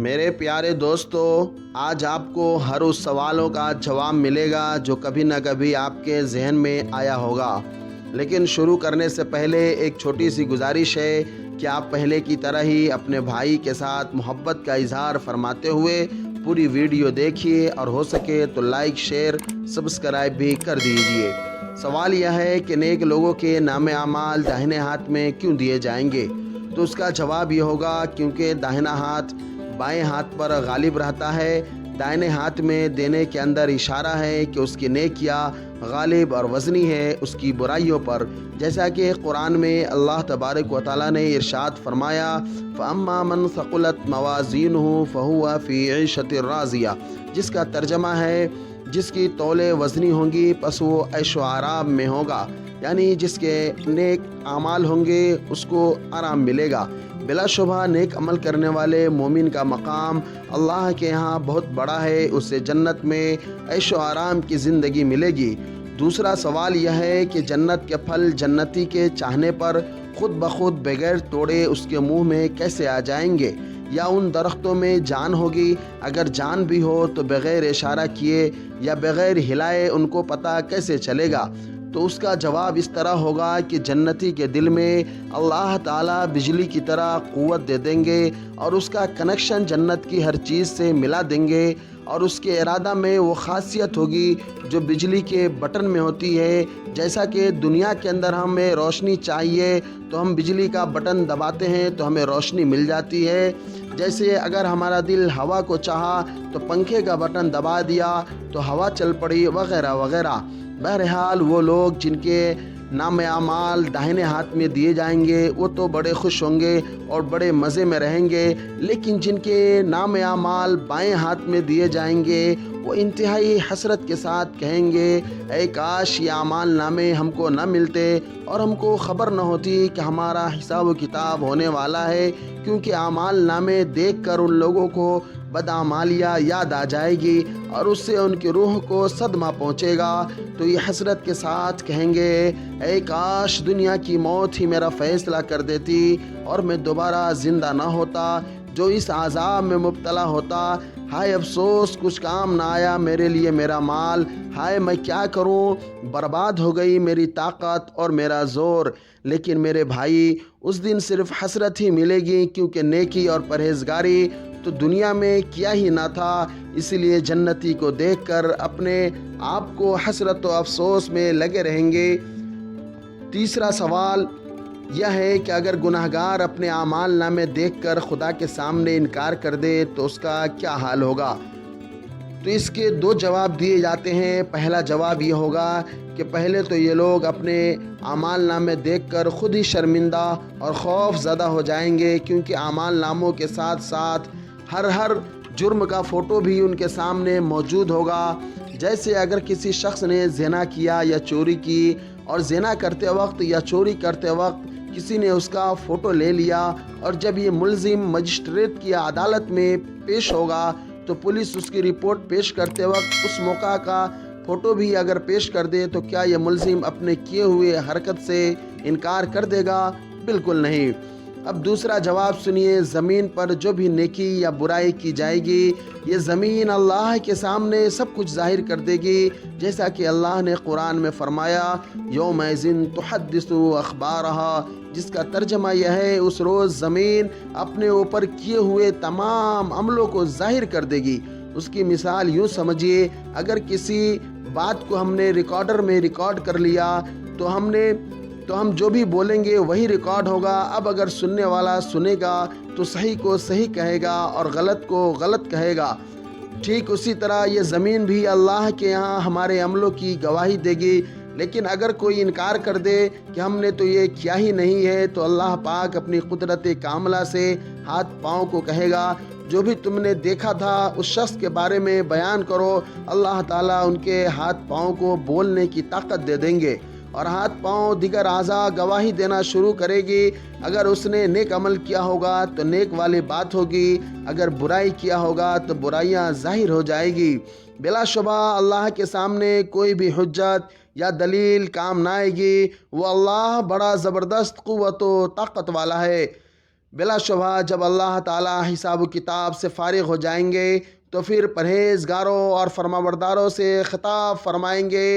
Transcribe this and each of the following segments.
میرے پیارے دوستو، آج آپ کو ہر اس سوالوں کا جواب ملے گا جو کبھی نہ کبھی آپ کے ذہن میں آیا ہوگا۔ لیکن شروع کرنے سے پہلے ایک چھوٹی سی گزارش ہے کہ آپ پہلے کی طرح ہی اپنے بھائی کے ساتھ محبت کا اظہار فرماتے ہوئے پوری ویڈیو دیکھیے، اور ہو سکے تو لائک، شیئر، سبسکرائب بھی کر دیجیے۔ سوال یہ ہے کہ نیک لوگوں کے نام اعمال داہنے ہاتھ میں کیوں دیے جائیں گے؟ تو اس کا جواب یہ ہوگا کیونکہ داہنا ہاتھ بائیں ہاتھ پر غالب رہتا ہے۔ دائیں ہاتھ میں دینے کے اندر اشارہ ہے کہ اس کی نیکیاں غالب اور وزنی ہے اس کی برائیوں پر، جیسا کہ قرآن میں اللہ تبارک و تعالیٰ نے ارشاد فرمایا، فَأَمَّا مَنْ ثَقُلَتْ مَوَازِينُهُ فَهُوَ فِي عِيشَةٍ رَاضِيَةٍ، جس کا ترجمہ ہے جس کی تولے وزنی ہوں گی پس وہ عیش و آرام میں ہوگا، یعنی جس کے نیک اعمال ہوں گے اس کو آرام ملے گا۔ بلا شبہ نیک عمل کرنے والے مومن کا مقام اللہ کے ہاں بہت بڑا ہے، اسے جنت میں عیش و آرام کی زندگی ملے گی۔ دوسرا سوال یہ ہے کہ جنت کے پھل جنتی کے چاہنے پر خود بخود بغیر توڑے اس کے منہ میں کیسے آ جائیں گے؟ یا ان درختوں میں جان ہوگی؟ اگر جان بھی ہو تو بغیر اشارہ کیے یا بغیر ہلائے ان کو پتہ کیسے چلے گا؟ تو اس کا جواب اس طرح ہوگا کہ جنتی کے دل میں اللہ تعالیٰ بجلی کی طرح قوت دے دیں گے اور اس کا کنیکشن جنت کی ہر چیز سے ملا دیں گے، اور اس کے ارادہ میں وہ خاصیت ہوگی جو بجلی کے بٹن میں ہوتی ہے۔ جیسا کہ دنیا کے اندر ہمیں روشنی چاہیے تو ہم بجلی کا بٹن دباتے ہیں تو ہمیں روشنی مل جاتی ہے، جیسے اگر ہمارا دل ہوا کو چاہا تو پنکھے کا بٹن دبا دیا تو ہوا چل پڑی، وغیرہ وغیرہ۔ بہرحال وہ لوگ جن کے نام اعمال داہنے ہاتھ میں دیے جائیں گے وہ تو بڑے خوش ہوں گے اور بڑے مزے میں رہیں گے، لیکن جن کے نام اعمال بائیں ہاتھ میں دیے جائیں گے وہ انتہائی حسرت کے ساتھ کہیں گے، اے کاش یہ اعمال نامے ہم کو نہ ملتے اور ہم کو خبر نہ ہوتی کہ ہمارا حساب و کتاب ہونے والا ہے، کیونکہ اعمال نامے دیکھ کر ان لوگوں کو بدعمالیہ یاد آ جائے گی اور اس سے ان کی روح کو صدمہ پہنچے گا، تو یہ حسرت کے ساتھ کہیں گے، اے کاش دنیا کی موت ہی میرا فیصلہ کر دیتی اور میں دوبارہ زندہ نہ ہوتا، جو اس عذاب میں مبتلا ہوتا۔ ہائے افسوس، کچھ کام نہ آیا میرے لیے میرا مال، ہائے میں کیا کروں، برباد ہو گئی میری طاقت اور میرا زور۔ لیکن میرے بھائی، اس دن صرف حسرت ہی ملے گی، کیونکہ نیکی اور پرہیزگاری تو دنیا میں کیا ہی نہ تھا، اس لیے جنتی کو دیکھ کر اپنے آپ کو حسرت و افسوس میں لگے رہیں گے۔ تیسرا سوال یہ ہے کہ اگر گناہگار اپنے اعمال نامے دیکھ کر خدا کے سامنے انکار کر دے تو اس کا کیا حال ہوگا؟ تو اس کے دو جواب دیے جاتے ہیں۔ پہلا جواب یہ ہوگا کہ پہلے تو یہ لوگ اپنے اعمال نامے دیکھ کر خود ہی شرمندہ اور خوف زدہ ہو جائیں گے، کیونکہ اعمال ناموں کے ساتھ ساتھ ہر جرم کا فوٹو بھی ان کے سامنے موجود ہوگا۔ جیسے اگر کسی شخص نے زنا کیا یا چوری کی اور زنا کرتے وقت یا چوری کرتے وقت کسی نے اس کا فوٹو لے لیا، اور جب یہ ملزم مجسٹریٹ کی عدالت میں پیش ہوگا تو پولیس اس کی رپورٹ پیش کرتے وقت اس موقع کا فوٹو بھی اگر پیش کر دے تو کیا یہ ملزم اپنے کیے ہوئے حرکت سے انکار کر دے گا؟ بالکل نہیں۔ اب دوسرا جواب سنیے، زمین پر جو بھی نیکی یا برائی کی جائے گی یہ زمین اللہ کے سامنے سب کچھ ظاہر کر دے گی، جیسا کہ اللہ نے قرآن میں فرمایا، یومئذ تحدث اخبارہا، جس کا ترجمہ یہ ہے اس روز زمین اپنے اوپر کیے ہوئے تمام عملوں کو ظاہر کر دے گی۔ اس کی مثال یوں سمجھیے، اگر کسی بات کو ہم نے ریکارڈر میں ریکارڈ کر لیا تو ہم جو بھی بولیں گے وہی ریکارڈ ہوگا۔ اب اگر سننے والا سنے گا تو صحیح کو صحیح کہے گا اور غلط کو غلط کہے گا۔ ٹھیک اسی طرح یہ زمین بھی اللہ کے یہاں ہمارے عملوں کی گواہی دے گی، لیکن اگر کوئی انکار کر دے کہ ہم نے تو یہ کیا ہی نہیں ہے تو اللہ پاک اپنی قدرت کاملہ سے ہاتھ پاؤں کو کہے گا، جو بھی تم نے دیکھا تھا اس شخص کے بارے میں بیان کرو۔ اللہ تعالیٰ ان کے ہاتھ پاؤں کو بولنے کی طاقت دے دیں گے اور ہاتھ پاؤں دیگر اعضاء گواہی دینا شروع کرے گی۔ اگر اس نے نیک عمل کیا ہوگا تو نیک والی بات ہوگی، اگر برائی کیا ہوگا تو برائیاں ظاہر ہو جائے گی۔ بلا شبہ اللہ کے سامنے کوئی بھی حجت یا دلیل کام نہ آئے گی، وہ اللہ بڑا زبردست قوت و طاقت والا ہے۔ بلا شبہ جب اللہ تعالیٰ حساب و کتاب سے فارغ ہو جائیں گے تو پھر پرہیزگاروں اور فرمانبرداروں سے خطاب فرمائیں گے،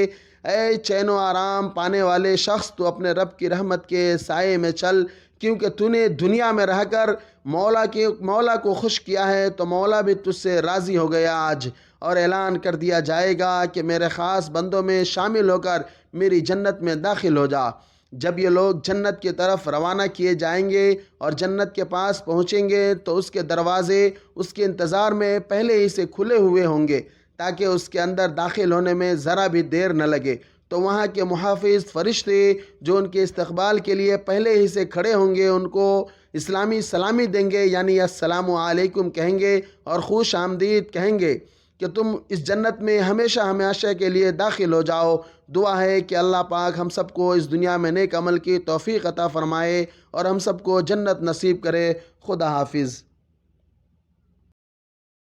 اے چین و آرام پانے والے شخص، تو اپنے رب کی رحمت کے سائے میں چل، کیونکہ تو نے دنیا میں رہ کر مولا کو خوش کیا ہے تو مولا بھی تجھ سے راضی ہو گیا آج، اور اعلان کر دیا جائے گا کہ میرے خاص بندوں میں شامل ہو کر میری جنت میں داخل ہو جا۔ جب یہ لوگ جنت کی طرف روانہ کیے جائیں گے اور جنت کے پاس پہنچیں گے تو اس کے دروازے اس کے انتظار میں پہلے ہی سے کھلے ہوئے ہوں گے تاکہ اس کے اندر داخل ہونے میں ذرا بھی دیر نہ لگے، تو وہاں کے محافظ فرشتے جو ان کے استقبال کے لیے پہلے ہی سے کھڑے ہوں گے ان کو اسلامی سلامی دیں گے، یعنی السلام علیکم کہیں گے اور خوش آمدید کہیں گے کہ تم اس جنت میں ہمیشہ ہمیشہ کے لیے داخل ہو جاؤ۔ دعا ہے کہ اللہ پاک ہم سب کو اس دنیا میں نیک عمل کی توفیق عطا فرمائے اور ہم سب کو جنت نصیب کرے۔ خدا حافظ۔